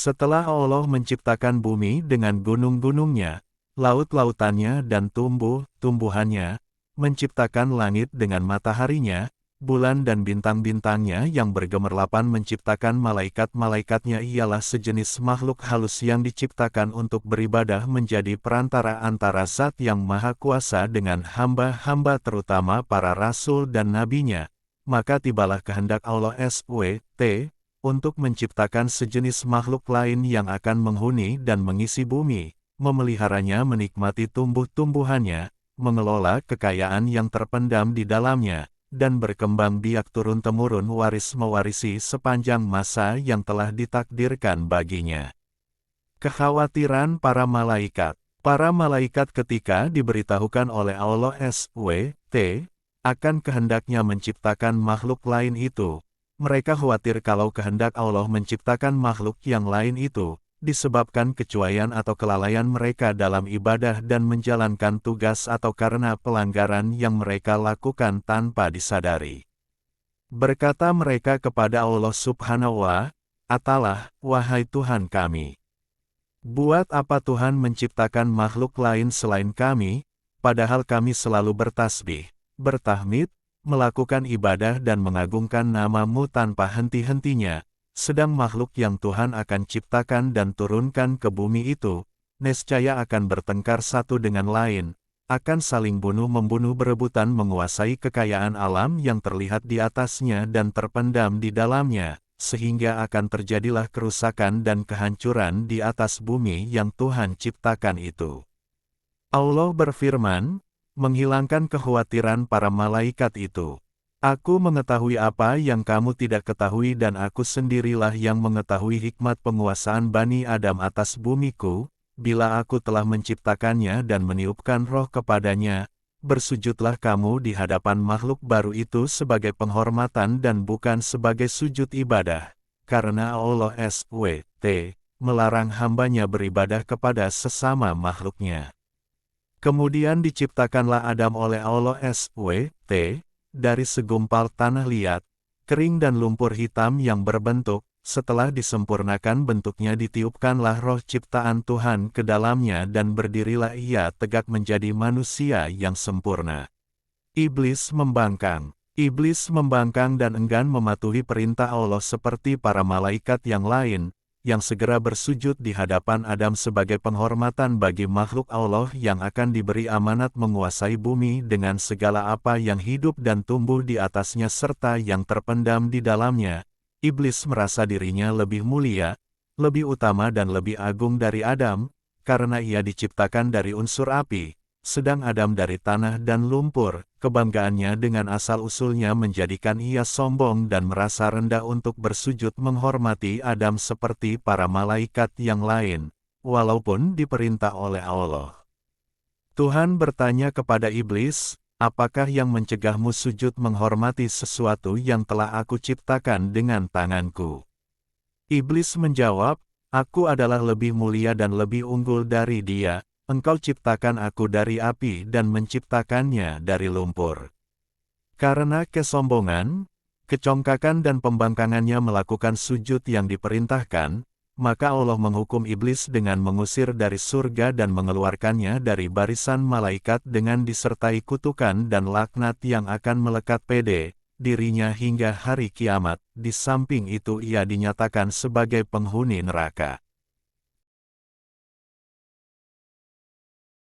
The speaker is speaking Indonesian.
Setelah Allah menciptakan bumi dengan gunung-gunungnya, laut-lautannya dan tumbuh-tumbuhannya, menciptakan langit dengan mataharinya, bulan dan bintang-bintangnya yang bergemerlapan, menciptakan malaikat-malaikatnya ialah sejenis makhluk halus yang diciptakan untuk beribadah menjadi perantara antara Zat yang Maha Kuasa dengan hamba-hamba terutama para rasul dan nabinya. Maka tibalah kehendak Allah SWT, untuk menciptakan sejenis makhluk lain yang akan menghuni dan mengisi bumi, memeliharanya, menikmati tumbuh-tumbuhannya, mengelola kekayaan yang terpendam di dalamnya, dan berkembang biak turun-temurun waris-mewarisi sepanjang masa yang telah ditakdirkan baginya. Kekhawatiran para malaikat. Para malaikat ketika diberitahukan oleh Allah SWT, akan kehendaknya menciptakan makhluk lain itu, mereka khawatir kalau kehendak Allah menciptakan makhluk yang lain itu, disebabkan kecuaian atau kelalaian mereka dalam ibadah dan menjalankan tugas atau karena pelanggaran yang mereka lakukan tanpa disadari. Berkata mereka kepada Allah Subhanahu wa Ta'ala, "Wahai Tuhan kami, buat apa Tuhan menciptakan makhluk lain selain kami, padahal kami selalu bertasbih, bertahmid, melakukan ibadah dan mengagungkan nama-Mu tanpa henti-hentinya, sedang makhluk yang Tuhan akan ciptakan dan turunkan ke bumi itu, nescaya akan bertengkar satu dengan lain, akan saling bunuh-membunuh, berebutan menguasai kekayaan alam yang terlihat di atasnya dan terpendam di dalamnya, sehingga akan terjadilah kerusakan dan kehancuran di atas bumi yang Tuhan ciptakan itu." Allah berfirman, menghilangkan kekhawatiran para malaikat itu. "Aku mengetahui apa yang kamu tidak ketahui dan aku sendirilah yang mengetahui hikmat penguasaan Bani Adam atas bumiku, bila aku telah menciptakannya dan meniupkan roh kepadanya, bersujudlah kamu di hadapan makhluk baru itu sebagai penghormatan dan bukan sebagai sujud ibadah, karena Allah SWT melarang hambanya beribadah kepada sesama makhluknya." Kemudian diciptakanlah Adam oleh Allah SWT, dari segumpal tanah liat, kering dan lumpur hitam yang berbentuk, setelah disempurnakan bentuknya ditiupkanlah roh ciptaan Tuhan ke dalamnya dan berdirilah ia tegak menjadi manusia yang sempurna. Iblis membangkang. Iblis membangkang dan enggan mematuhi perintah Allah seperti para malaikat yang lain, yang segera bersujud di hadapan Adam sebagai penghormatan bagi makhluk Allah yang akan diberi amanat menguasai bumi dengan segala apa yang hidup dan tumbuh di atasnya serta yang terpendam di dalamnya. Iblis merasa dirinya lebih mulia, lebih utama dan lebih agung dari Adam, karena ia diciptakan dari unsur api, sedang Adam dari tanah dan lumpur. Kebanggaannya dengan asal-usulnya menjadikan ia sombong dan merasa rendah untuk bersujud menghormati Adam seperti para malaikat yang lain, walaupun diperintah oleh Allah. Tuhan bertanya kepada iblis, "Apakah yang mencegahmu sujud menghormati sesuatu yang telah aku ciptakan dengan tanganku?" Iblis menjawab, "Aku adalah lebih mulia dan lebih unggul dari dia. Engkau ciptakan aku dari api dan menciptakannya dari lumpur." Karena kesombongan, kecongkakan dan pembangkangannya melakukan sujud yang diperintahkan, maka Allah menghukum iblis dengan mengusir dari surga dan mengeluarkannya dari barisan malaikat dengan disertai kutukan dan laknat yang akan melekat pada dirinya hingga hari kiamat. Di samping itu ia dinyatakan sebagai penghuni neraka.